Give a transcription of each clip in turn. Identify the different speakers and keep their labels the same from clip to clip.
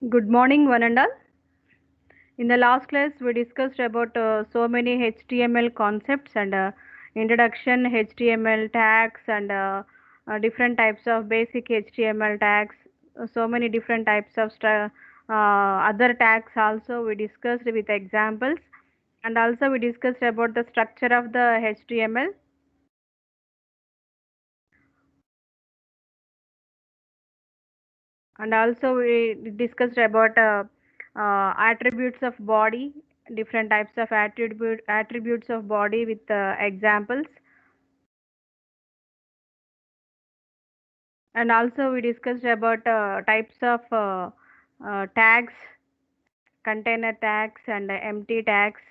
Speaker 1: Good morning, one and all. In the last class, we discussed about so many HTML concepts and introduction, HTML tags, and different types of basic HTML tags. So many different types of other tags also we discussed with examples, and also we discussed about the structure of the HTML. And also we discussed about attributes of body, different types of attributes of body with examples. And also we discussed about types of tags, container tags and empty tags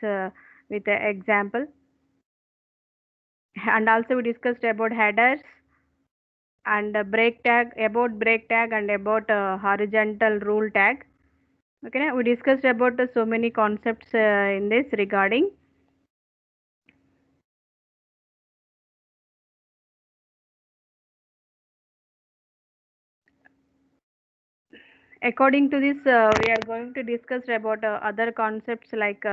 Speaker 1: with example. And also we discussed about headers and break tag, about break tag and about horizontal rule tag. Okay, we discussed about so many concepts in this regarding. According to this, we are going to discuss about other concepts like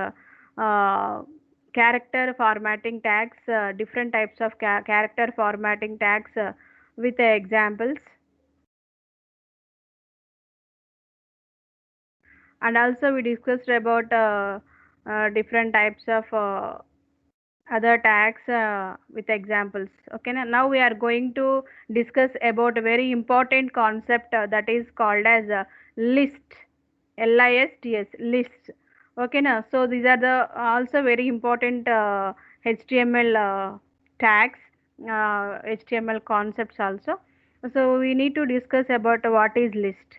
Speaker 1: character formatting tags, different types of character formatting tags with examples. And also we discussed about different types of other tags with examples. Okay, now we are going to discuss about a very important concept that is called as list. Lists. Okay, now so these are the also very important HTML tags, HTML concepts also. So we need to discuss about what is list.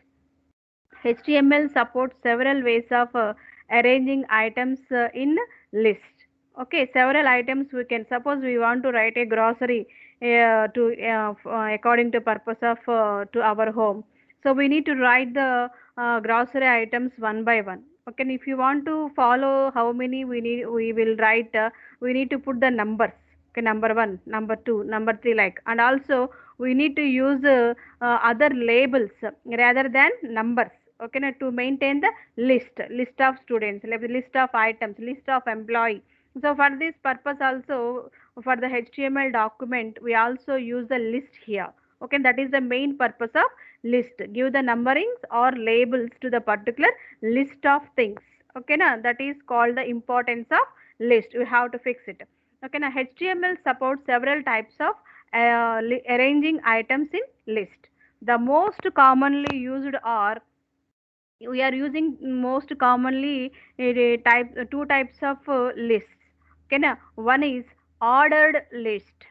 Speaker 1: HTML supports several ways of arranging items in list. Okay, several items we can suppose we want to write a grocery according to purpose of to our home. So we need to write the grocery items one by one. Okay, and if you want to follow how many we will write. We need to put the numbers. Okay, number one, number two, number three, like, and also we need to use other labels rather than numbers. Okay, now to maintain the list of students, like the list of items, list of employee. So for this purpose also, for the HTML document we also use the list here. Okay, that is the main purpose of list. Give the numberings or labels to the particular list of things. Okay, now that is called the importance of list. We have to fix it. Okay, now HTML supports several types of arranging items in list. The most commonly used are, we are using most commonly two types of lists. Okay, now one is ordered list,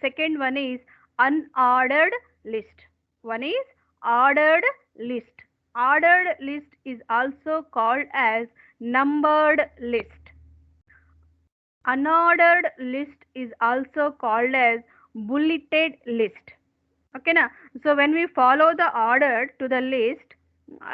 Speaker 1: second one is unordered list. One is ordered list. Ordered list is also called as numbered list. Unordered list is also called as bulleted list. Okay, now so when we follow the order to the list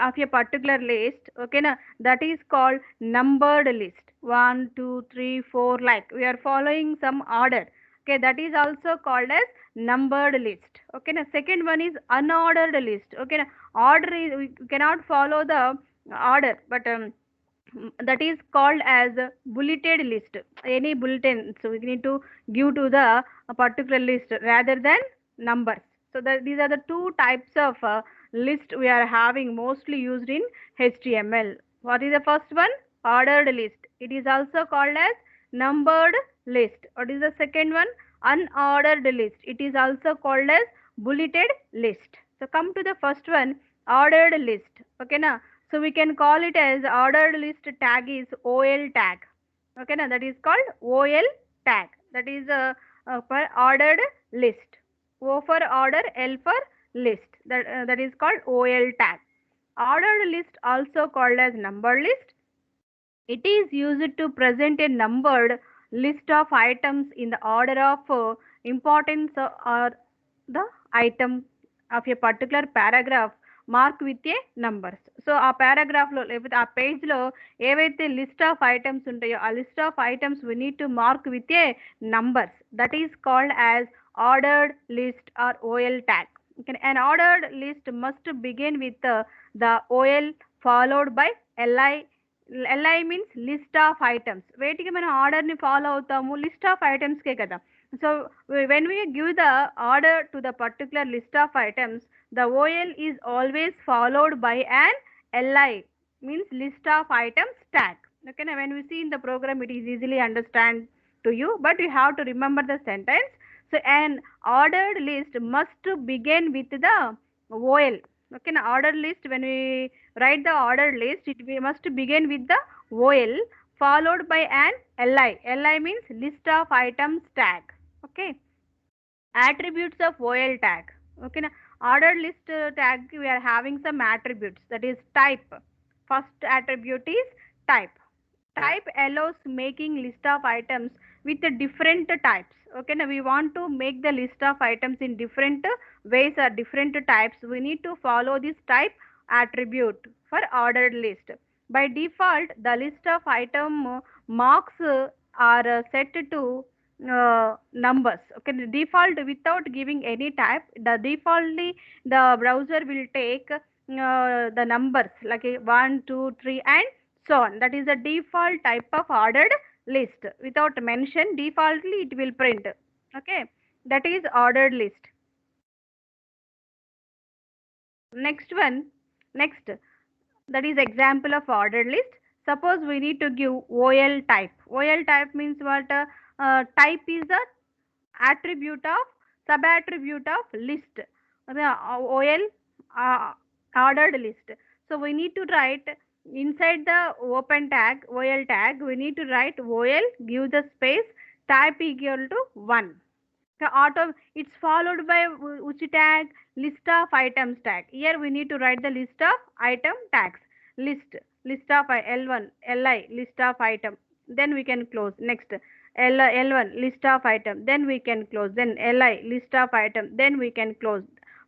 Speaker 1: of a particular list, okay, now that is called numbered list. 1 2 3 4, like we are following some order. Okay, that is also called as numbered list. Okay, now second one is unordered list. Okay, now order is, we cannot follow the order, but that is called as a bulleted list. Any bulletin, so we need to give to the particular list rather than numbers. So that these are the two types of list we are having mostly used in HTML. What is the first one? Ordered list. It is also called as numbered list. What is the second one? Unordered list. It is also called as bulleted list. So come to the first one, ordered list. Okay, now so we can call it as ordered list tag is OL tag. Okay, now that is called OL tag. That is for ordered list. O for order, L for list. That is called OL tag. Ordered list also called as numbered list. It is used to present a numbered list of items in the order of importance or the item of a particular paragraph mark with a numbers. So ఆ పారాగ్రాఫ్లో లేకపోతే ఆ పేజ్లో ఏవైతే list of items ఉంటాయో ఆ list of items we need to mark with a numbers. That is called as ordered list or OL tag. Okay, an ordered list must begin with the OL followed by LI. LI means list of items. వేటికి మనం order ని follow అవుతాము, list of items కే కదా. So when we give the order to the particular list of items, the OL is always followed by an LI, means list of items tag. Okay, now when we see in the program, it is easily understand to you, but you have to remember the sentence. So an ordered list must begin with the OL. Okay, now ordered list, when we write the ordered list, we must begin with the OL followed by an LI. LI means list of items tag. Okay, attributes of OL tag. Okay, now ordered list tag, we are having some attributes, that is type. First attribute is type. Type allows making list of items with the different types. Okay, now we want to make the list of items in different ways or different types. We need to follow this type attribute for ordered list. By default, the list of item marks are set to numbers. Okay, the default, without giving any type, the defaultly the browser will take the numbers like 1, 2, 3 and so on. That is the default type of ordered list. Without mention, defaultly it will print. Okay, that is ordered list. Next one, next, that is example of ordered list. Suppose we need to give OL type. OL type means what? Type is the attribute of sub-attribute of list. The OL ordered list. So we need to write inside the open tag OL tag. We need to write OL, give the space, type equal to 1. The auto, it's followed by which tag? List of items tag. Here we need to write the list of item tags. List of L1 LI list of item, then we can close. Next L1 list of item, then we can close. Then LI list of item, then we can close.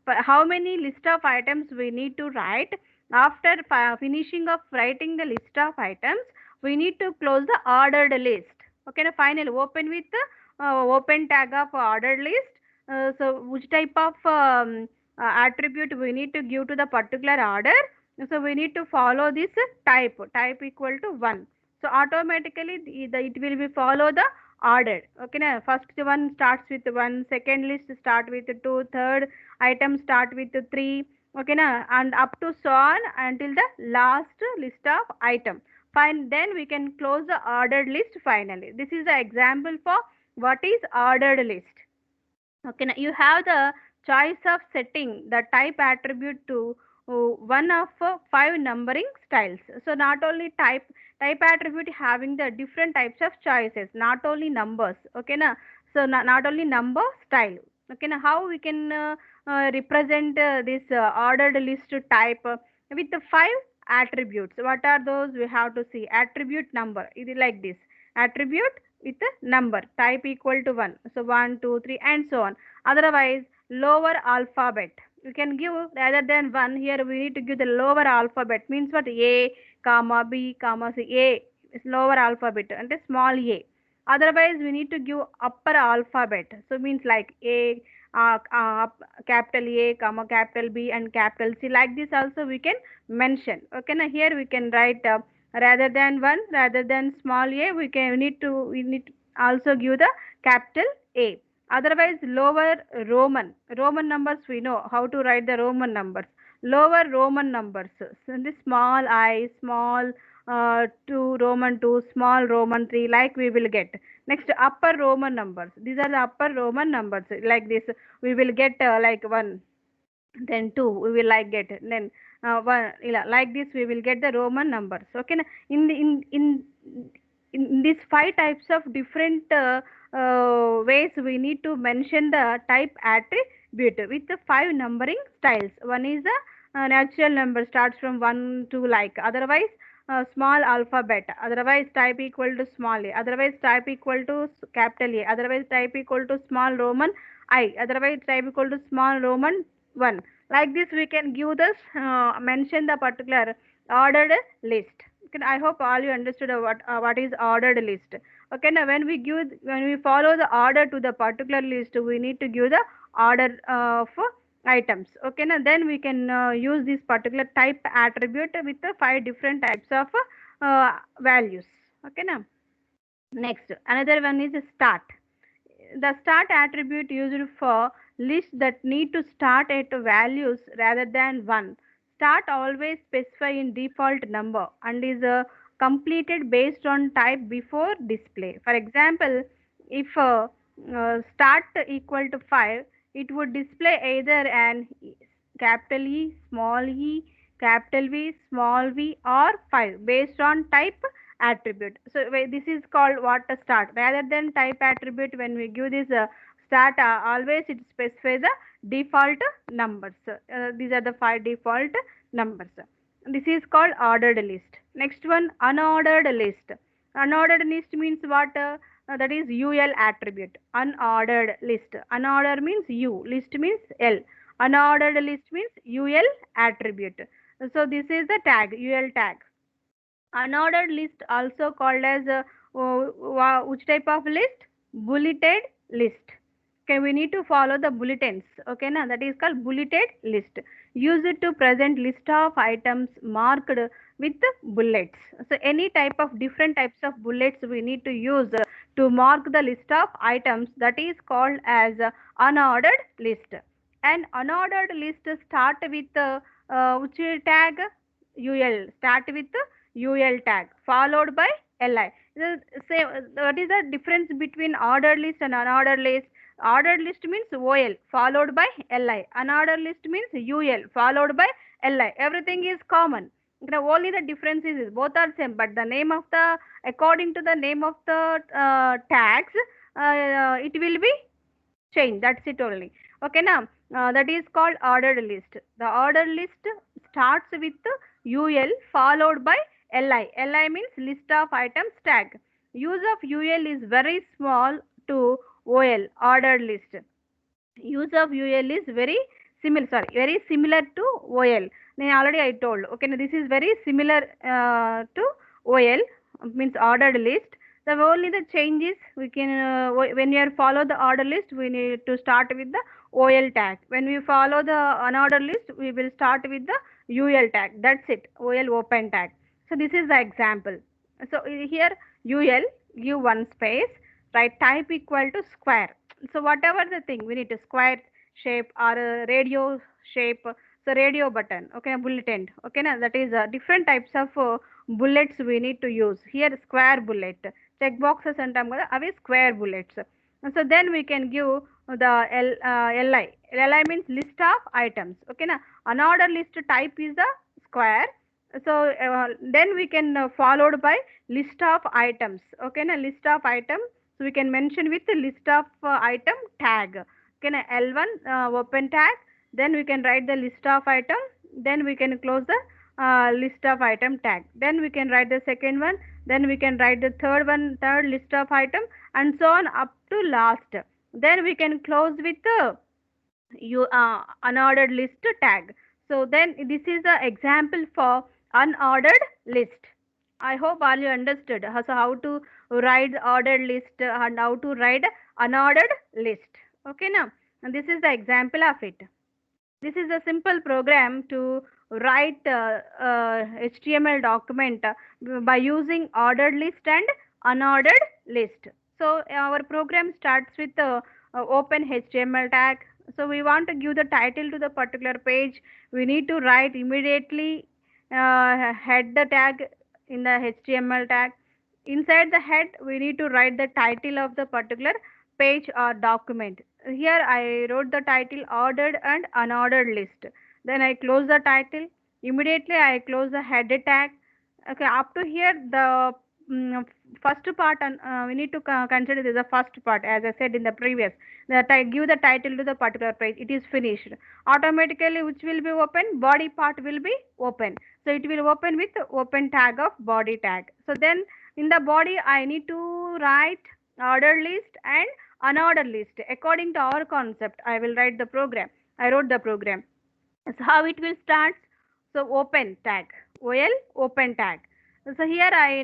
Speaker 1: But how many list of items we need to write? After finishing of writing the list of items, we need to close the ordered list. Okay, now finally open with the open tag of ordered list. So which type of attribute we need to give to the particular order? So we need to follow this type equal to 1. So automatically it will be follow the order. Okay, now first one starts with 1, second list start with 2, third item start with 3. Okay, now and up to so on until the last list of item. Fine, then we can close the ordered list finally. This is the example for what is ordered list. Okay, now you have the choice of setting the type attribute to one of 5 numbering styles. So not only type attribute having the different types of choices, not only numbers. Okay, na, so not only number, style. Okay, now how we can represent this ordered list type with the 5 attributes. What are those? We have to see attribute number. It is like this: attribute with a number, type equal to 1. So 1, 2, 3 and so on. Otherwise, lower alphabet. You can give rather than 1, here we need to give the lower alphabet. Means what? A, comma, B, comma, C. A is lower alphabet and a small a. Otherwise, we need to give upper alphabet. So means like A, capital A, comma, capital B and capital C. Like this also we can mention. Okay, now here we can write rather than 1, rather than small a, we need to also give the capital A. Otherwise, lower Roman numbers, we know how to write the Roman numbers. Lower Roman numbers, so the small I, small 2, Roman 2, small Roman 3, like we will get. Next, upper Roman numbers. These are the upper Roman numbers. Like this, we will get like 1, then 2 we will like get, then 1, like this we will get the Roman numbers. Okay, in the, in these 5 types of different ways we need to mention the type attribute with the 5 numbering styles. One is the natural number, starts from 1 to like, otherwise small alphabet, otherwise type equal to small a, otherwise type equal to capital A, otherwise type equal to small Roman I, otherwise type equal to small Roman 1. Like this we can give this mention the particular ordered list. Okay, I hope all you understood what is ordered list. Okay, now when we follow the order to the particular list, we need to give the order of items. Okay, now then we can use this particular type attribute with the 5 different types of values. Okay, now next another one is start. The start attribute used for lists that need to start at values rather than 1. Start always specify in default number and is completed based on type before display. For example, if start equal to 5, it would display either an capital E, small e, capital V, small v, or 5 based on type attribute. So this is called what a start. Rather than type attribute, when we give this start, always it specifies the default numbers. These are the 5 default numbers. This is called ordered list. Next one, unordered list. Unordered list means what? That is UL attribute. Unordered list. Unordered means U. List means L. Unordered list means UL attribute. So this is the tag, UL tag. Unordered list also called as which type of list? Bulleted list. Okay, we need to follow the bulletins. Okay, now that is called bulleted list. Use it to present list of items marked with bullets. So any type of different types of bullets we need to use to mark the list of items, that is called as unordered list. An unordered list start with which tag? UL. Start with UL tag followed by LI. What is the difference between ordered list and unordered list? Ordered list means OL followed by LI. Unordered list means UL followed by LI. Everything is common. Only the difference is both are same, but the name of the, according to the name of the tags, it will be changed. That's it only. Okay, now that is called ordered list. The ordered list starts with UL followed by LI. LI means list of items tag. Use of UL is very small to OL, ordered list. Use of UL is very similar to OL. Then already I told. Okay, now this is very similar to OL, means ordered list. The only the changes we can when you follow the order list, we need to start with the OL tag. When we follow the unordered list, we will start with the UL tag. That's it. OL open tag. So this is the example. So here UL, give one space, write type equal to square. So whatever the thing, we need to square shape or a radio shape. So radio button, okay, bulletin. Okay, now that is different types of bullets we need to use. Here square bullet, check boxes and away square bullets. So then we can give the LI. LI means list of items. Okay, now unordered list type is the square. So then we can followed by list of items. Okay, now list of item. So we can mention with the list of item tag. Okay, now L1 open tag. Then we can write the list of item. Then we can close the list of item tag. Then we can write the second one. Then we can write the third one, third list of item, and so on up to last. Then we can close with the unordered list tag. So then this is the example for unordered list. I hope all you understood how to write ordered list and how to write unordered list. Okay, now, and this is the example of it. This is a simple program to write HTML document by using ordered list and unordered list. So our program starts with open HTML tag. So we want to give the title to the particular page. We need to write immediately head the tag in the HTML tag. Inside the head, we need to write the title of the particular page or document. Here I wrote the title ordered and unordered list. Then I close the title. Immediately I close the header tag. Okay, up to here the first part, and we need to consider this the first part, as I said in the previous. That I give the title to the particular page. It is finished. Automatically, which will be open? Body part will be open. So it will open with open tag of body tag. So then in the body I need to write ordered list and unordered list. According to our concept, I will write the program. I wrote the program. So how it will start? So open tag, OL open tag. So here I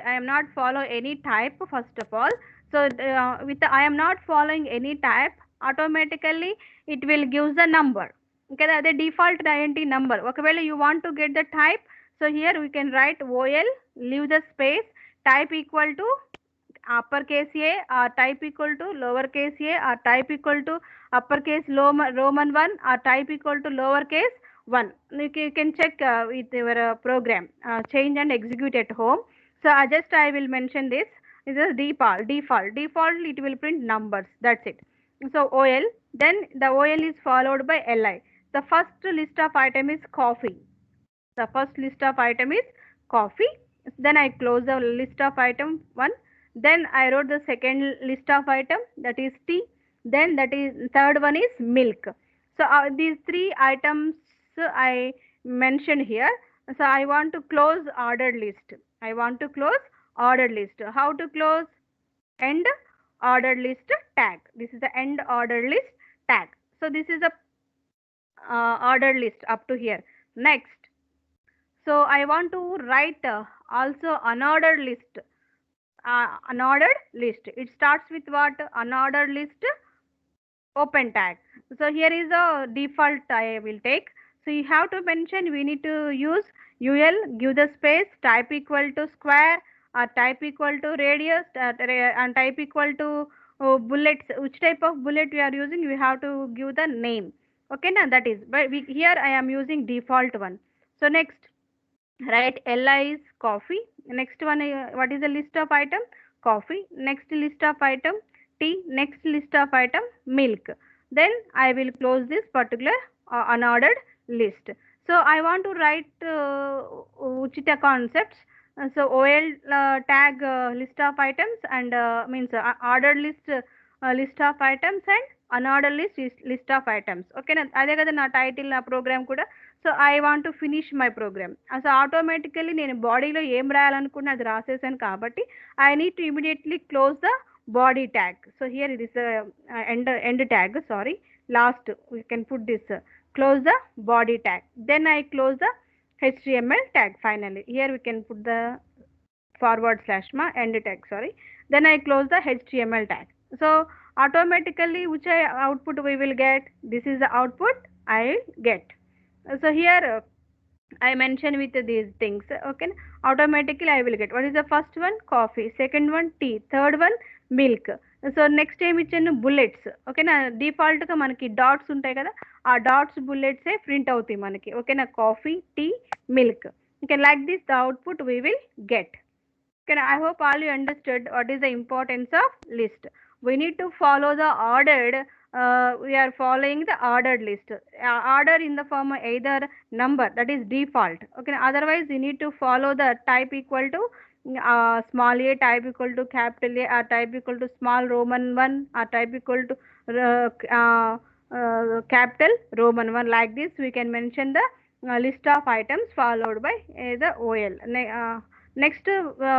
Speaker 1: am not follow any type first of all. So I am not following any type. Automatically it will give the number. Okay, అదే default int number. ఒకవేళ you want to get the type, so here we can write OL, leave the space, type equal to uppercase A, or type equal to lowercase a, or type equal to uppercase Roman 1, or type equal to lowercase 1. You can check with your program, change and execute at home. So I will mention this. This is default it will print numbers, that's it. So OL, then the OL is followed by LI. The first list of item is coffee. The first list of item is coffee. Then I close the list of item 1. Then I wrote the second list of item, that is tea. Then that is third one is milk. So these three items I mentioned here. So I want to close ordered list. I want to close ordered list. How to close? End ordered list tag. This is the end ordered list tag. So this is a ordered list up to here. Next, so I want to write also unordered list. Unordered list. It starts with what? Unordered list open tag. So here is a default I will take. So you have to mention, we need to use UL, give the space, type equal to square, or type equal to radius, and type equal to bullets. Which type of bullet we are using, we have to give the name. Okay, now that is, but here I am using default one. So next, right, Li is coffee. Next one, what is the list of item? Coffee. Next list of item, tea. Next list of item, milk. Then I will close this particular unordered list. So I want to write Uchita concepts. So OL tag list of items, and means ordered list of items, and unordered list is list of items. Okay, అదే కదా నా title నా program కూడా. So I want to finish my program. So automatically నేను బాడీలో ఏం రాయాలనుకున్నా అది రాసేసాను కాబట్టి I need to immediately close the body tag. So here it is end tag, sorry, last we can put this close the body tag. Then I close the HTML tag. Finally here we can put the forward slash ma end tag, sorry. Then I close the HTML tag. So automatically which output we will get, this is the output I get. So here I mention with these things. Okay, automatically I will get, what is the first one? Coffee. Second one tea. Third one milk. So next ఏమి ఇచ్చాను? Bullets. ఓకేనా, డిఫాల్ట్గా మనకి dots ఉంటాయి కదా, ఆ dots బుల్లెట్సే print అవుతాయి మనకి. ఓకేనా, coffee, tea, milk. Okay, like this the output we will get. Okay, I hope all you understood what is the importance of list. We need to follow the ordered. We are following the ordered list. Order in the form of either number, that is default. Okay, otherwise you need to follow the type equal to small a, type equal to capital A, or type equal to small Roman 1, or type equal to capital Roman 1. Like this we can mention the list of items followed by the OL. Next,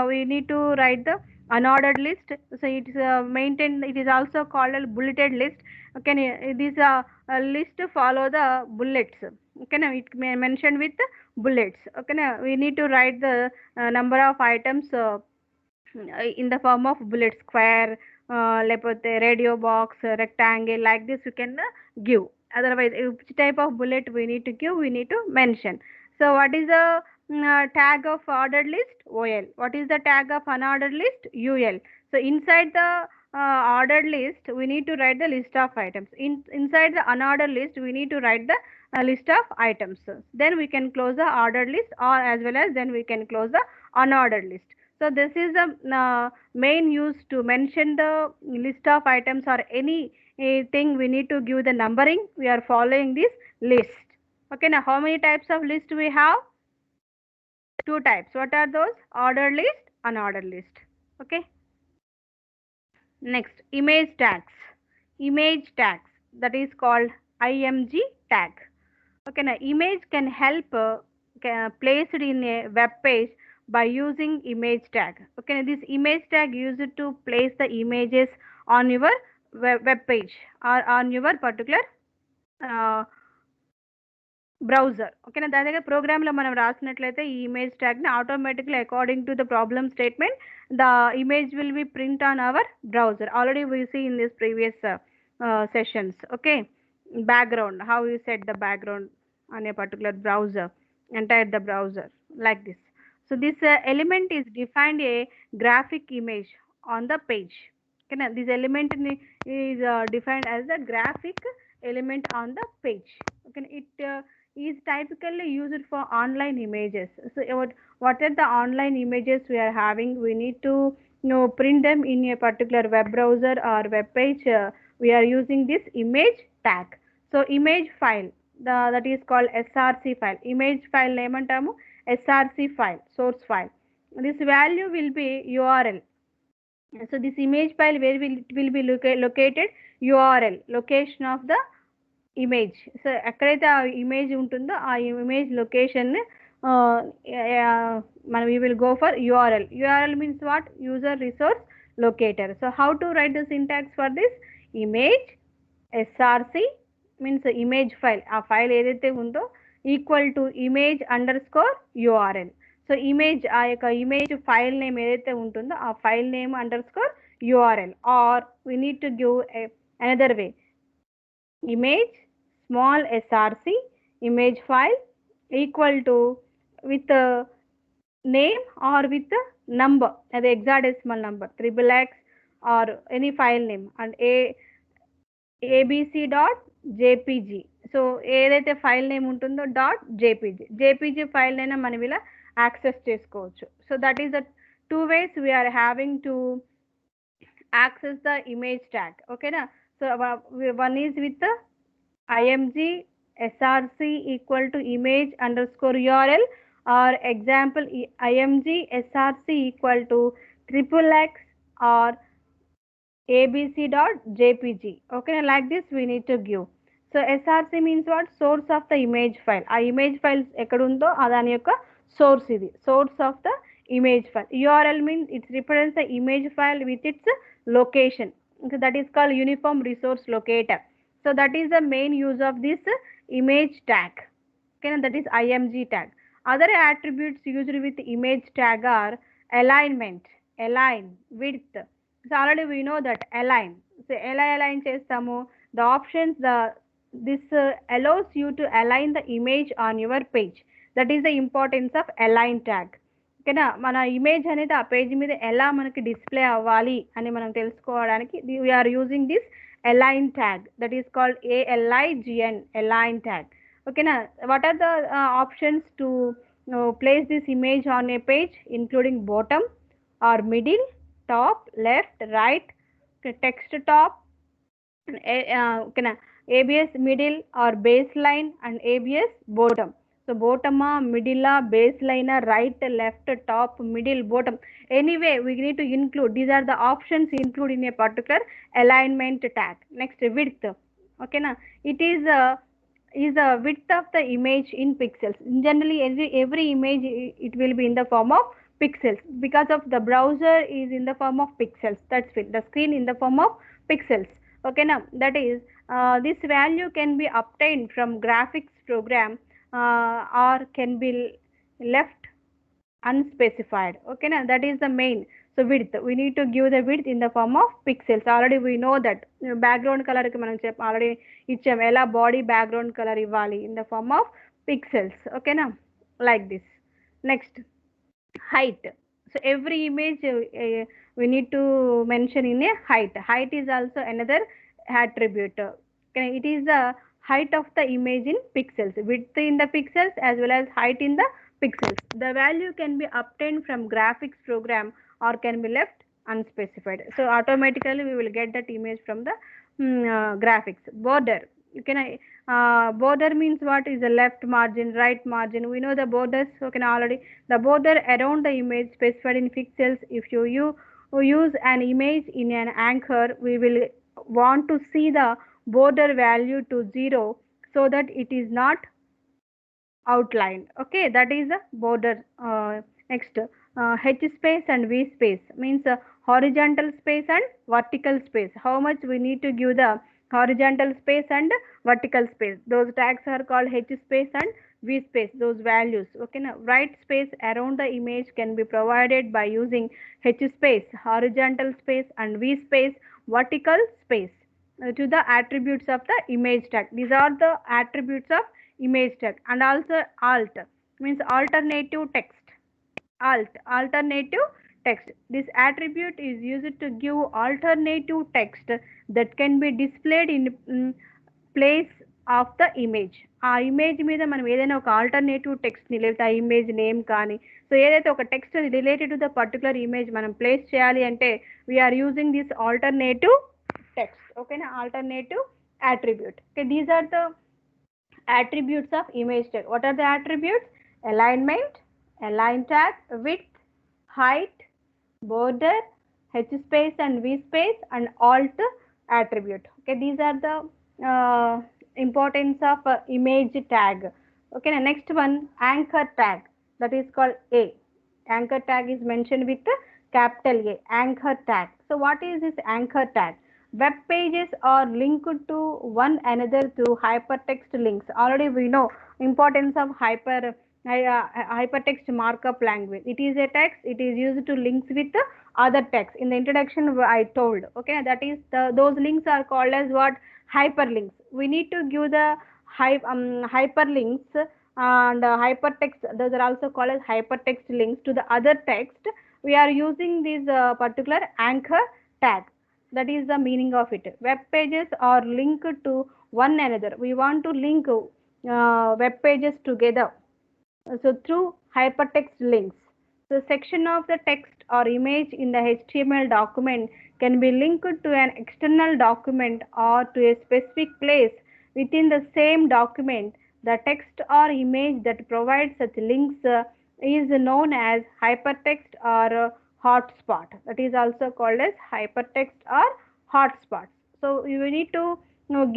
Speaker 1: we need to write the unordered list. So it is maintained. It is also called a bulleted list. Okay, it is a list to follow the bullets. Okay, now it may mentioned with bullets. Okay, now we need to write the number of items in the form of bullet, square, లేకపోతే radio box, rectangle, like this you can give. Otherwise, which type of bullet we need to give, we need to mention. So what is the tag of ordered list? OL. What is the tag of unordered list? UL. So inside the ordered list we need to write the list of items. Inside the unordered list we need to write the list of items. Then we can close the ordered list, or as well as then we can close the unordered list. So this is the main use to mention the list of items, or any thing we need to give the numbering. We are following this list. Okay, now how many types of list we have? Two types. What are those? Ordered list, unordered list. Okay. Next, image tags. Image tags, that is called IMG tag. Okay, now image can help placed in a web page by using image tag. Okay, now this image tag used to place the images on your web page, or on your particular browser. ఓకేనా, దాని దగ్గర ప్రోగ్రామ్లో మనం రాసినట్లయితే ఈ image ట్యాగ్ని automatically according to the problem statement the image will be print on our browser. Already we see in this previous sessions. Okay, background, how you set the background on a particular browser, entire the browser, like this. So this element is defined a graphic image on the page. Okay, now this element is defined as the graphic element on the page. Okay, it is typically used for online images. So what are the online images we are having? We need to print them in a particular web browser or web page. We are using this image tag. So image file, that is called src file. Image file name antamu src file, source file. This value will be url. So this image file, where will it will be located? url, location of the image. So ఎక్కడైతే ఆ image ఉంటుందో ఆ image location మనం we will go for URL. URL means what? User resource locator. So how to write the syntax for this? Image SRC means image file, ఆ file ఏదైతే ఉందో equal to image underscore URL. So image, ఆ యొక్క image file name ఏదైతే ఉంటుందో ఆ file name underscore URL. Or we need to give another way, image small src image file equal to with a name or with a number, the hexadecimal number triple x or any file name, and abc.jpg. So ఏదైతే file name ఉంటుందో .jpg file అయినా మనం ఇలా access చేసుకోవచ్చు. So that is the two ways we are having to access the image tag. Okay na? So one is with the img src equal to image underscore url, or example img src equal to triple x or abc.jpg. Okay na? Like this we need to give. So src means what? Source of the image file. ఆ image file ఎక్కడుందో దాని యొక్క source ఇది, source of the image file. url means it represents the image file with its location. So that is called uniform resource locator. So that is the main use of this image tag. Okay, that is img tag. Other attributes used with image tag are alignment, align, width. So already we know that align. So align చేస్తాము. The options, this allows you to align the image on your page. That is the importance of align tag. ఓకేనా? మన image అనేది ఆ page మీద ఎలా మనకి display అవ్వాలి అని మనం తెలుసుకోవడానికి we are using this align tag, that is called ALIGN, align tag. ఓకేనా? what are the options to place this image on a page, including bottom or middle, top, left, right, text top, ఓకేనా, ABS middle or baseline and ABS bottom. So bottom, middle, baseline, right, left, top, middle, bottom. Anyway, we need to include. These are the options include in a particular alignment tag. Next, width. Okay, na? It is a width of the image in pixels. Generally, every image it will be in the form of pixels because of the browser is in the form of pixels. That's it. The screen in the form of pixels. Okay, now that is this value can be obtained from graphics program or can be left unspecified. Okay na? That is the main. So width, we need to give the width in the form of pixels. Already we know that background color ki manam already icham ela body background color ivali in the form of pixels. Okay na? Like this. Next, height. So every image we need to mention in a height. Height is also another attribute. Okay, it is the height of the image in pixels, width in the pixels as well as height in the pixels. The value can be obtained from graphics program or can be left unspecified. So automatically we will get that image from the graphics. Border. Border means what? Is the left margin, right margin. We know the borders. Okay, already the border around the image specified in pixels. If you use an image in an anchor, we will want to see the border value to 0 so that it is not outlined. Okay, that is the border. Next, h space and v space means horizontal space and vertical space. How much we need to give the horizontal space and vertical space? Those tags are called h space and v space, those values. Okay, now white space around the image can be provided by using h space, horizontal space, and v space, vertical space. to the attributes of the image tag. These are the attributes of image tag. And also alt means alternative text. Alternative text. This attribute is used to give alternative text that can be displayed in place of the image. ఆ image మీద మనం ఏదైనా ఒక alternative టెక్స్ట్ని లేకపోతే ఆ image name కానీ so ఏదైతే ఒక text related to the particular image మనం ప్లేస్ చేయాలి అంటే we are using this alternative text. Okay na, alternative attribute. Okay, these are the attributes of image tag. What are the attributes? Alignment, align tag, width, height, border, h space and v space, and alt attribute. Okay, these are the importance of image tag. Okay, now next one, anchor tag, that is called A. Anchor tag is mentioned with capital A, anchor tag. So what is this anchor tag? Web pages are linked to one another through hypertext links. Already we know importance of hypertext markup language. It is a text, it is used to links with other text. In the introduction I told, okay, that is those links are called as what? Hyperlinks. We need to give the hyperlinks and hypertext, those are also called as hypertext links to the other text. We are using this particular anchor tag. That is the meaning of it. Web pages are linked to one another. We want to link web pages together. So through hypertext links. The section of the text or image in the HTML document can be linked to an external document or to a specific place within the same document. The text or image that provides such links is known as hypertext or hotspot. That is also called as hypertext or hotspot. So you need to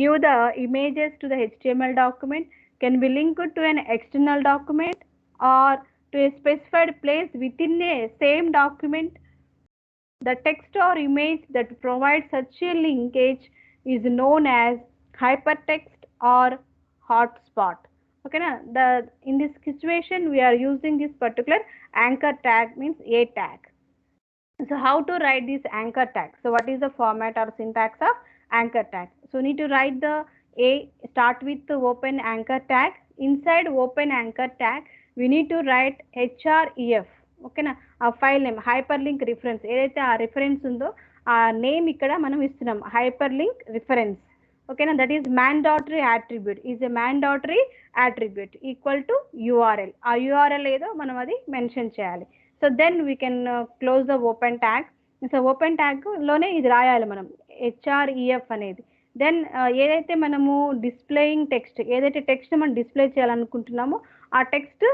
Speaker 1: give the images to the HTML document, can be linked to an external document or to a specified place within a same document. The text or image that provides such a linkage is known as hypertext or hotspot. Okay, na? In this situation we are using this particular anchor tag, means A tag. So how to write this anchor tag? So what is the format or syntax of anchor tag? So need to write the A, start with the open anchor tag. Inside open anchor tag we need to write href. ఓకేనా, ఆ file name hyper link reference ఏదైతే ఆ reference ఉందో ఆ name ఇక్కడ మనం ఇస్తున్నాం, hyper link reference. ఓకేనా, that is mandatory attribute, is a mandatory attribute equal to URL. ఆ యూఆర్ఎల్ ఏదో మనం అది మెన్షన్ చేయాలి. So then we can close the open tag. సో ఓపెన్ ట్యాగ్లోనే ఇది రాయాలి మనం, హెచ్ఆర్ఈఎఫ్ అనేది. దెన్ ఏదైతే మనము డిస్ప్లేయింగ్ టెక్స్ట్, ఏదైతే టెక్స్ట్ మనం డిస్ప్లే చేయాలనుకుంటున్నామో ఆ text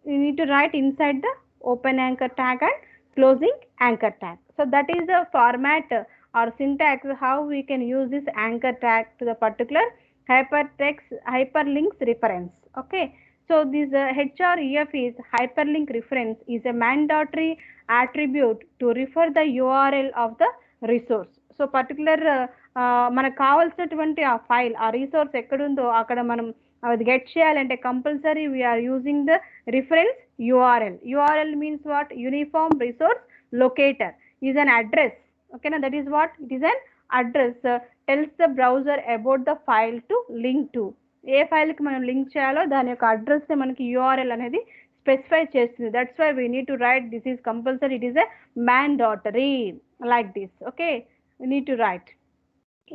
Speaker 1: you need to right inside the open anchor tag and closing anchor tag. So that is the format or syntax how we can use this anchor tag to the particular hypertext hyperlinks reference. Okay, so this href is hyperlink reference is a mandatory attribute to refer the URL of the resource. So particular మనకు కావాల్సినటువంటి ఆ file, ఆ resource ఎక్కడుందో అక్కడ మనం అది get చేయాలంటే compulsory we are using the reference URL. URL means what? Uniform resource locator is an address. Okay, now that is what it is, an address tells the browser about the file to link to. A file కి మనం link చేయాలో దాని యొక్క address మనకి URL అనేది specify చేస్తుంది. That's why we need to write this is compulsory, it is a mandatory like this. Okay, we need to write.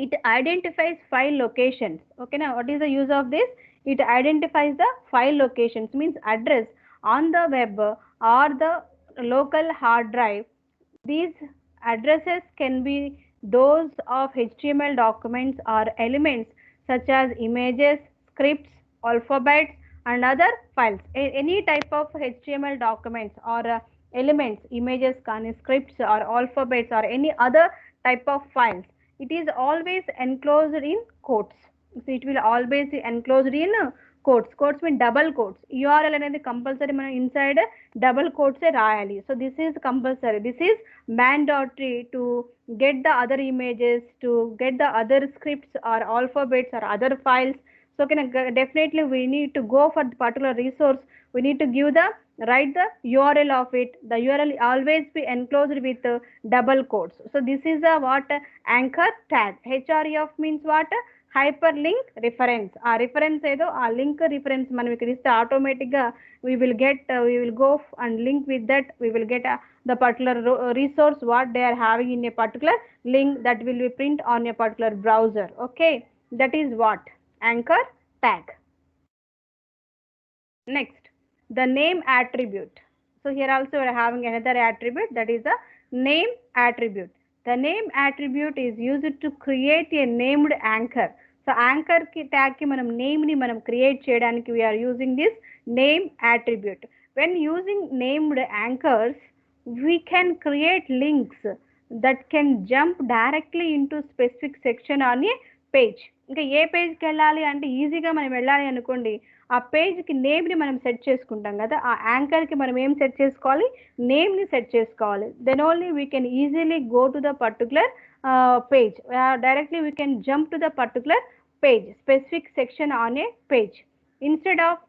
Speaker 1: It identifies file locations. Okay, now what is the use of this? It identifies the file locations, means address on the web or the local hard drive. These addresses can be those of HTML documents or elements such as images, scripts, alphabets and other files. Any type of HTML documents or elements, images, scripts or alphabets or any other type of files, it is always enclosed in quotes. So it will always be enclosed in quotes. Quotes mean double quotes. URL అనేది compulsory మనం inside double కోట్సే రాయాలి. So this is compulsory, this is mandatory to get the other images, to get the other scripts or alphabets or other files. So definitely we need to go for the particular resource, we need to give the write the URL of it. The URL always be enclosed with double quotes. So this is a what anchor tag. href means what hyperlink reference. ఆ reference ఏదో ఆ link reference మనం ఇక్కడ ఇస్తే automatic గా we will go and link with that. We will get the particular resource what they are having in a particular link that will be print on a particular browser. Okay, that is what anchor tag. Next, the name attribute. So here also we are having another attribute, that is the name attribute. The name attribute is used to create a named anchor. So anchor ki tag ki manam name ni manam create cheyadaniki we are using this name attribute. When using named anchors, we can create links that can jump directly into specific section on a page. ఇంకా ఏ పేజ్కి వెళ్ళాలి అంటే ఈజీగా మనం వెళ్ళాలి అనుకోండి, ఆ పేజ్కి నేమ్ని మనం set చేసుకుంటాం కదా, ఆ యాంకర్కి మనం ఏం సెట్ చేసుకోవాలి, నేమ్ని సెట్ చేసుకోవాలి. Then only we can easily go to the particular page. Directly we can jump to the particular page, specific section on a page, instead of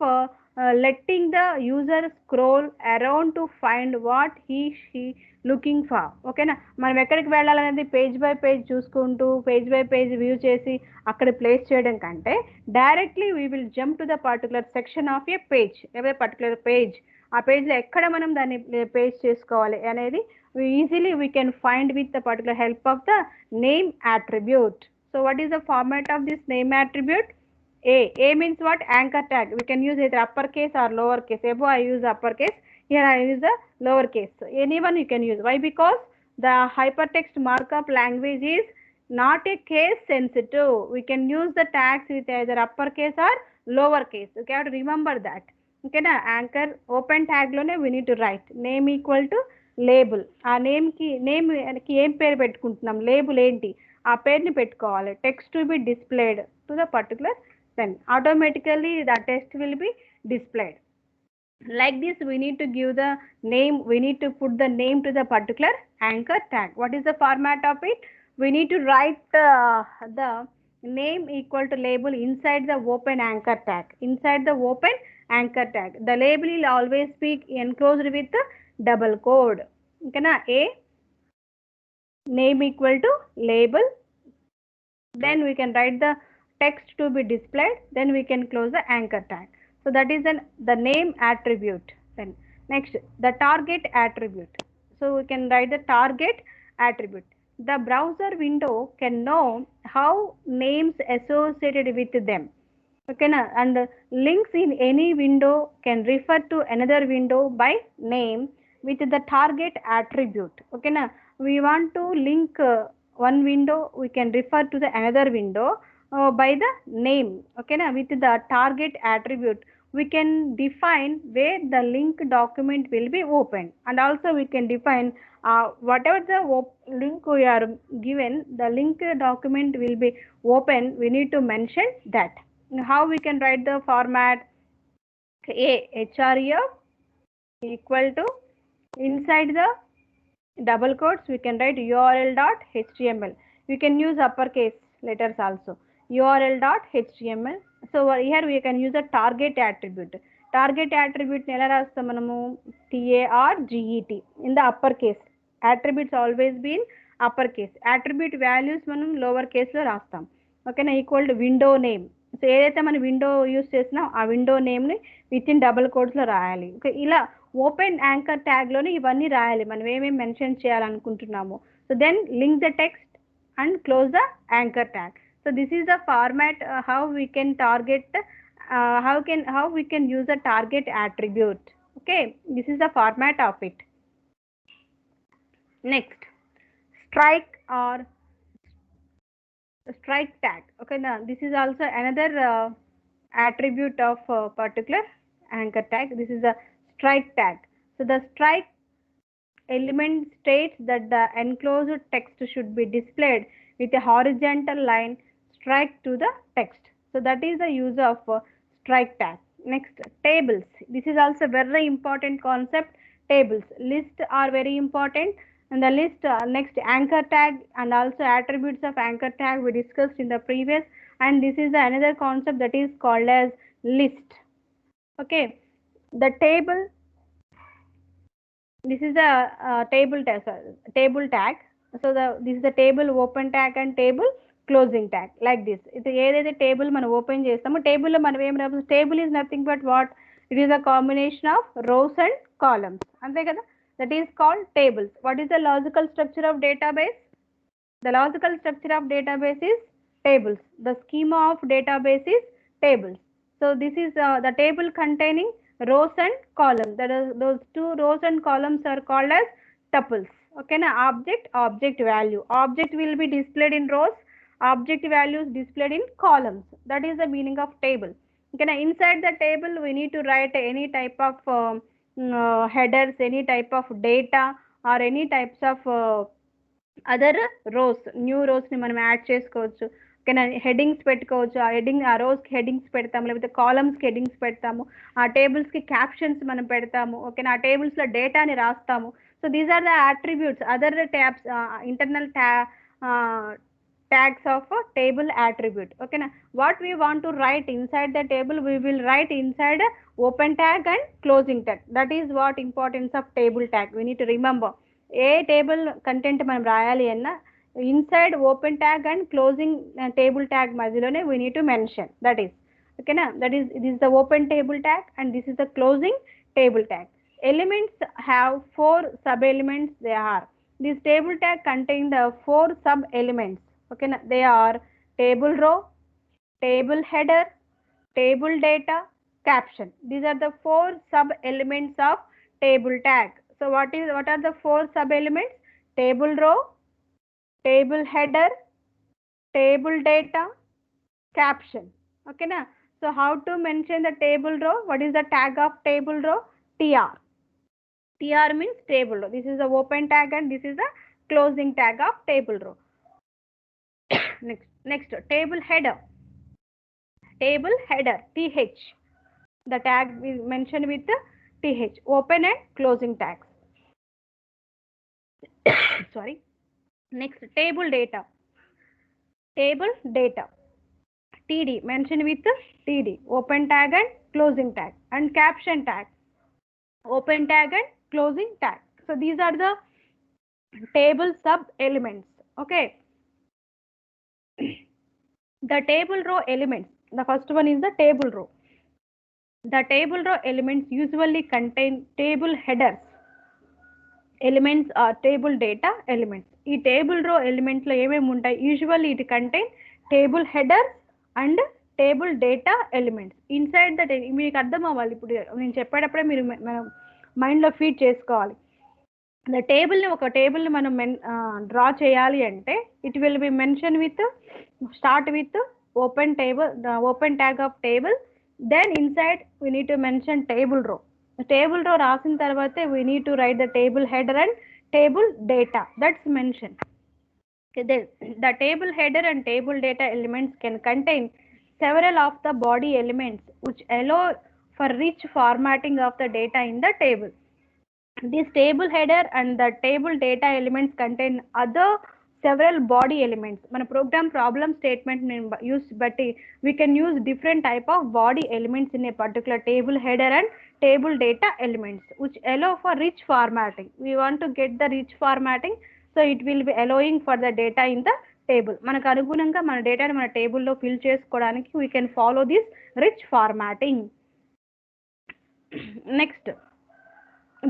Speaker 1: letting the user scroll around to find what she looking for. ఓకేనా, మనం ఎక్కడికి వెళ్ళాలనేది page by page చూసుకుంటూ page by page view చేసి అక్కడ place చేయడం కంటే directly we will jump to the particular section of A page, A particular page, ఆ పేజ్లో ఎక్కడ మనం దాన్ని పేజ్ చేసుకోవాలి అనేది easily we can find with the particular help of the name attribute. So what is the format of this name attribute? A means what? Anchor tag. We can use either uppercase or lowercase. Above I use uppercase, here I use the lowercase. So anyone you can use. Why? Because the hypertext markup language is not a case sensitive. We can use the tags with either uppercase or lowercase. You have to remember that. Okay na? Anchor open tag lone we need to write name equal to label. ఆ name కి ఏం పేరు పెట్టుకుంటున్నాం, label ఏంటి, ఆ పేరుని పెట్టుకోవాలి. Text to be displayed to the particular, then automatically the text will be displayed. Like this we need to give the name, we need to put the name to the particular anchor tag. What is the format of it? We need to write the name equal to label inside the open anchor tag. Inside the open anchor tag, the label will always be enclosed with the double quote. Okay na? A name equal to label, then we can write the text to be displayed, then we can close the anchor tag. So that is the name attribute. Then next, the target attribute. So we can write the target attribute. The browser window can know how names associated with them. Okay na? And links in any window can refer to another window by name with the target attribute. Okay na? We want to link one window, we can refer to the another window by the name. Okay na? With the target attribute we can define where the link document will be opened, and also we can define whatever the link we are given, the link document will be open, we need to mention that. How we can write the format? href equal to, inside the double quotes we can write url.html. We can use uppercase letters also, url.html. So here we can use a target attribute. Target attribute ఎలా రాస్తాం మనము? target in the uppercase. Attributes always be in uppercase. Attribute values మనం lower case లో రాస్తాం. ఓకేనా? Equal to window name. So ఏదైతే మనం window use చేసినా ఆ విండో నేమ్ని విత్ ఇన్ డబుల్ కోట్స్లో రాయాలి. ఓకే, ఇలా ఓపెన్ యాంకర్ ట్యాగ్లోనే ఇవన్నీ రాయాలి మనం ఏమేమి మెన్షన్ చేయాలనుకుంటున్నాము. So then link the text and close the anchor tag. So this is the format how we can target, how we can use a target attribute. Okay, this is the format of it. Next, strike or strike tag. Okay, now this is also another attribute of particular anchor tag. This is a strike tag. So the strike element states that the enclosed text should be displayed with a horizontal line strike to the text. So that is the use of strike tag. Next, tables. This is also very important concept. Tables, list are very important, and the list next anchor tag and also attributes of anchor tag we discussed in the previous, and this is the another concept that is called as list. Okay, the table this is the table tag, table tag. So this is the table open tag and table closing tag, like this. ఇది ఏదైతే table మనం open చేస్తామో టేబుల్లో మనం ఏం రాస్తాం, table is nothing but what, it is a combination of rows and columns, అంతే కదా. That is called tables. What is the logical structure of database? The logical structure of database is tables. The schema of database is tables. So this is the table containing rows and columns. That is, those two rows and columns are called as tuples. Okay, na object value. Object will be displayed in rows. Object values displayed in columns. That is the meaning of table. Okay, na inside the table we need to write any type of headers, any type of data, or any types of other rows, new రోస్ని మనం add చేసుకోవచ్చు. ఓకేనా, headings పెట్టుకోవచ్చు. ఆ రోస్కి headings పెడతాము, లేకపోతే కాలమ్స్కి headings పెడతాము, ఆ టేబుల్స్కి క్యాప్షన్స్ మనం పెడతాము. ఓకేనా, ఆ టేబుల్స్లో డేటాని రాస్తాము. So these are the attributes, other tabs, internal tags of a table attribute. Okay na, what we want to write inside the table, we will write inside open tag and closing tag. That is what importance of table tag, we need to remember. ఏ table content మనం రాయాలి అన్నా inside open tag and closing table tag మధ్యలోనే we need to mention. That is ఓకేనా, that is this the open table tag and this is the closing table tag. Elements have 4 sub elements. They are, this table tag contain the 4 sub elements. Okay, they are table row, table header, table data, caption. These are the 4 sub elements of table tag. So what are the 4 sub elements? Table row, table header, table data, caption. Okay na, so how to mention the table row? What is the tag of table row? TR. TR means table row. This is the open tag and this is the closing tag of table row. next table header. Table header, TH. The tag is mentioned with the TH, open and closing tags. Sorry. Next, table data. Table data, TD, mentioned with the TD, open tag and closing tag. And caption tag, open tag and closing tag. So these are the table sub elements. Okay. The table row elements, the first one is the table row. The table row elements usually contain table headers. Elements are table data elements. ఈ table రో ఎలిమెంట్స్లో ఏమేమి ఉంటాయి? Usually it contain table headers and table data elements. Inside the మీకు అర్థం అవ్వాలి, ఇప్పుడు నేను చెప్పేటప్పుడే మీరు మనం మైండ్లో ఫీడ్ చేసుకోవాలి. ద టేబుల్ని, ఒక టేబుల్ని మనం డ్రా చేయాలి అంటే it will be mention with, start with open table, the open tag of table. Then inside we need to mention table row. Table row రాసిన తర్వాతే we need to write the table header and table data, that's mentioned. Okay, the table header and table data elements can contain several of the body elements which allow for rich formatting of the data in the table. This table header and the table data elements contain other several body elements. Mana program problem statement use batti we can use different type of body elements in a particular table header and table data elements which allow for rich formatting. We want to get the rich formatting, so it will be allowing for the data in the table. Manaku anugunanga mana data ni mana table lo fill chesukodaniki we can follow this rich formatting. Next,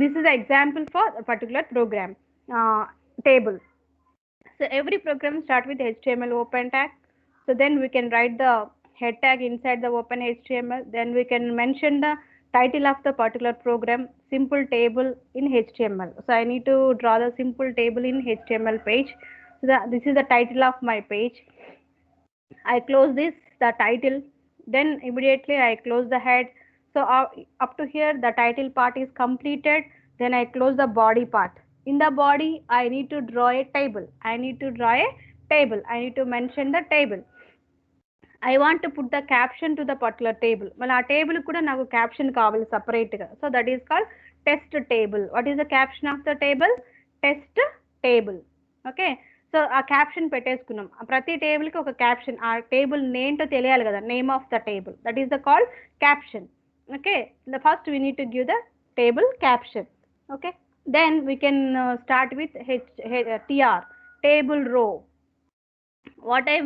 Speaker 1: this is an example for a particular program table. So every program start with HTML open tag. So then we can write the head tag inside the open HTML. Then we can mention the title of the particular program, simple table in HTML. So I need to draw the simple table in HTML page. So this is the title of my page. I close this, the title. Then immediately I close the head. So up to here the title part is completed. Then I close the body part. In the body I need to draw a table. I need to mention the table. I want to put the caption to the particular table. Mala aa table kuda naku caption kavali separate ga. So that is called test table. What is the caption of the table? Test table. Okay, so ఆ caption పెట్టేసుకున్నాం. ప్రతి table కి ఒక caption, ఆ table name తో తెలియాలి కదా, name of the table, that is the called caption. Okay, the first we need to give the table caption. Okay, Then we can start with TR, table row. What I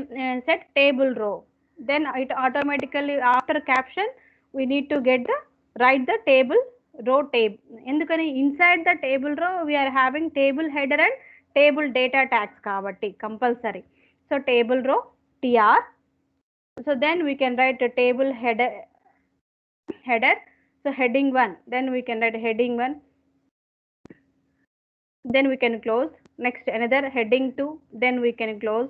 Speaker 1: said, table row. Then it automatically after caption we need to get the write the table row table. ఎందుకని inside the table row we are having table header and table data tags కాబట్టి compulsory. So table row TR. So then we can write a table header. So heading 1, then we can write heading 1, then we can close. Next another heading 2, then we can close.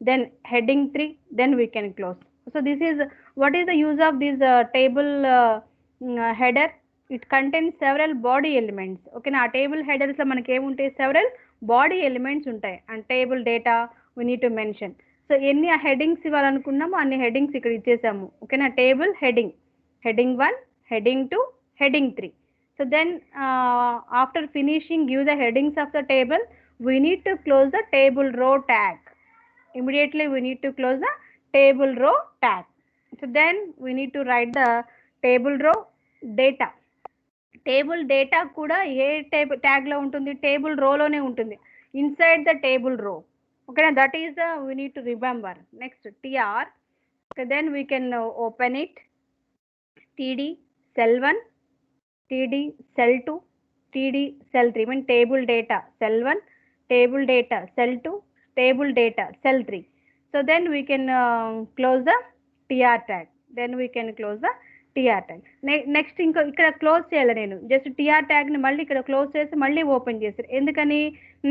Speaker 1: Then heading 3, then we can close. So this is what is the use of this table header. It contains several body elements. Okay na table headers lo manaki em untayi, several body elements ఉంటాయి and table data we need to mention. So ఎన్ని headings ఇవ్వాలనుకున్నామో అన్ని headings ఇక్కడ ఇచ్చేసాము. ఓకేనా table heading, heading 1, heading 2, heading 3. So then after finishing give the headings of the table, we need to close the table row tag. Immediately we need to close the table row tag. So then we need to write the table row data. Table data కూడా ఏ table ట్యాగ్లో ఉంటుంది, table రోలోనే ఉంటుంది, inside the table row. ఓకేనా, that is the we need to remember. Next TR, then we can open it. TD cell 1, TD cell 2, TD cell 3 mean table data cell 1, table data cell 2, table data cell 3. So then we can close the TR tag. Then we can close the TR tag. Next ఇంకా ఇక్కడ close చేయాలి నేను, just TR ట్యాగ్ని మళ్ళీ ఇక్కడ close చేసి మళ్ళీ open చేసారు. ఎందుకని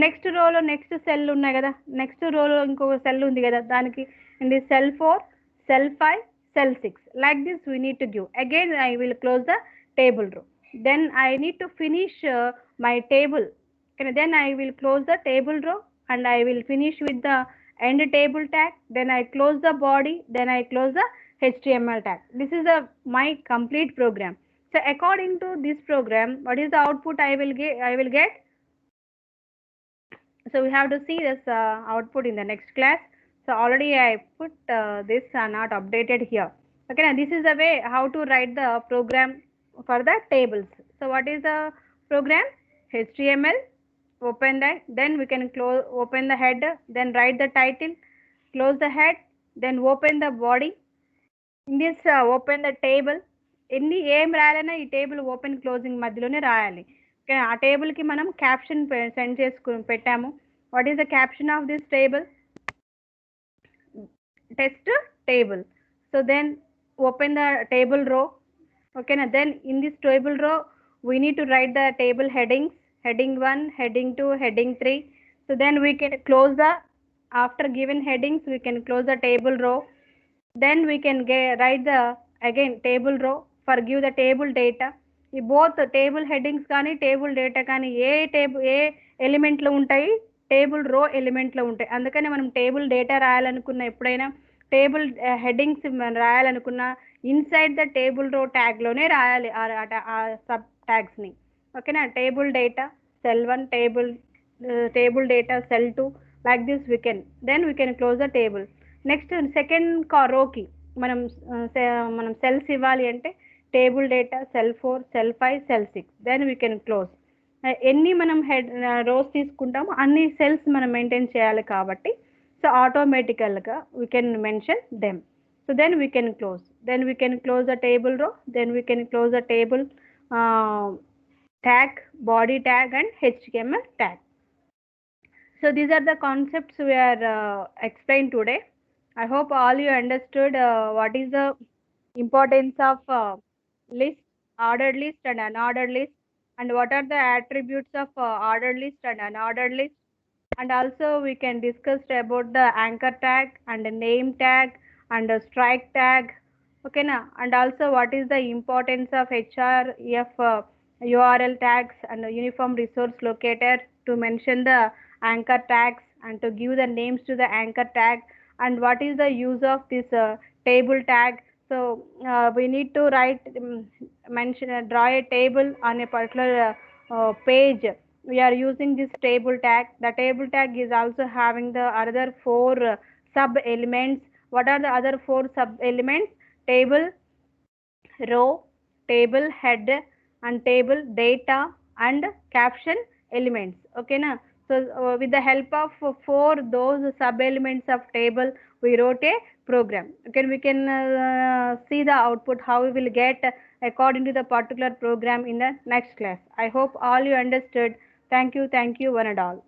Speaker 1: నెక్స్ట్ రోలో నెక్స్ట్ సెల్ ఉన్నాయి కదా, నెక్స్ట్ రోలో ఇంకొక సెల్ ఉంది కదా, దానికి ఇది cell 4, cell 5, cell 6. Like this we need to give. Again I will close the table row. Then I need to finish my table. Okay, then I will close the table row and I will finish with the end table tag. Then I close the body. Then I close the HTML tag. This is my complete program. So according to this program, what is the output I will get? So we have to see this output in the next class. So already I put this not updated here. Okay, now this is the way how to write the program for the tables. So what is the program? HTML, open that, then we can open the header, then write the title, close the head, then open the body. In this open the table. ఎన్ని ఏం రాయాలన్నా ఈ table open closing మధ్యలోనే రాయాలి. ఆ టేబుల్కి మనం caption send చేసుకుని పెట్టాము. What is the caption of this table? test table. So then open the table row. Okay, now then in this table row we need to write the table headings, heading 1, heading 2, heading 3. So then we can close the, after given headings we can close the table row. Then we can write the again table row for give the table data. ఈ both table headings కానీ table data కానీ ఏ ఎలిమెంట్లో ఉంటాయి, table రో ఎలిమెంట్లో ఉంటాయి. అందుకని మనం table data రాయాలనుకున్న, ఎప్పుడైనా టేబుల్ హెడ్డింగ్స్ రాయాలనుకున్న ఇన్సైడ్ ద టేబుల్ రో ట్యాగ్లోనే రాయాలి ఆ సబ్ ట్యాగ్స్ని. ఓకేనా, table data cell 1, table data cell 2, like this we can. Then we can close the table. Next second రోకి మనం సెల్స్ ఇవ్వాలి అంటే table data cell 4, cell 5, cell 6. Then we can close. ఎన్ని మనం రోస్ తీసుకుంటామో అన్ని సెల్స్ మనం మెయింటైన్ చేయాలి కాబట్టి సో ఆటోమేటికల్గా we can mention them. So then we can close. Then we can close the table row. Then we can close the table tag, body tag and HTML tag. So these are the concepts we are explained today. I hope all you understood what is the importance of list, ordered list and unordered list, and what are the attributes of ordered list and unordered list. And also we can discuss about the anchor tag and the name tag and the strike tag. Okay na, and also what is the importance of href URL tags and uniform resource locator to mention the anchor tags and to give the names to the anchor tag, and what is the use of this table tag. So we need to write draw a table on a particular page. We are using this table tag. The table tag is also having the other 4 sub elements. What are the other 4 sub elements? Table, row, table head and table data and caption elements. Okay na. So with the help of four those sub elements of table, we wrote a program. Okay, we can see the output how we will get according to the particular program in the next class. I hope all you understood. Thank you, one and all.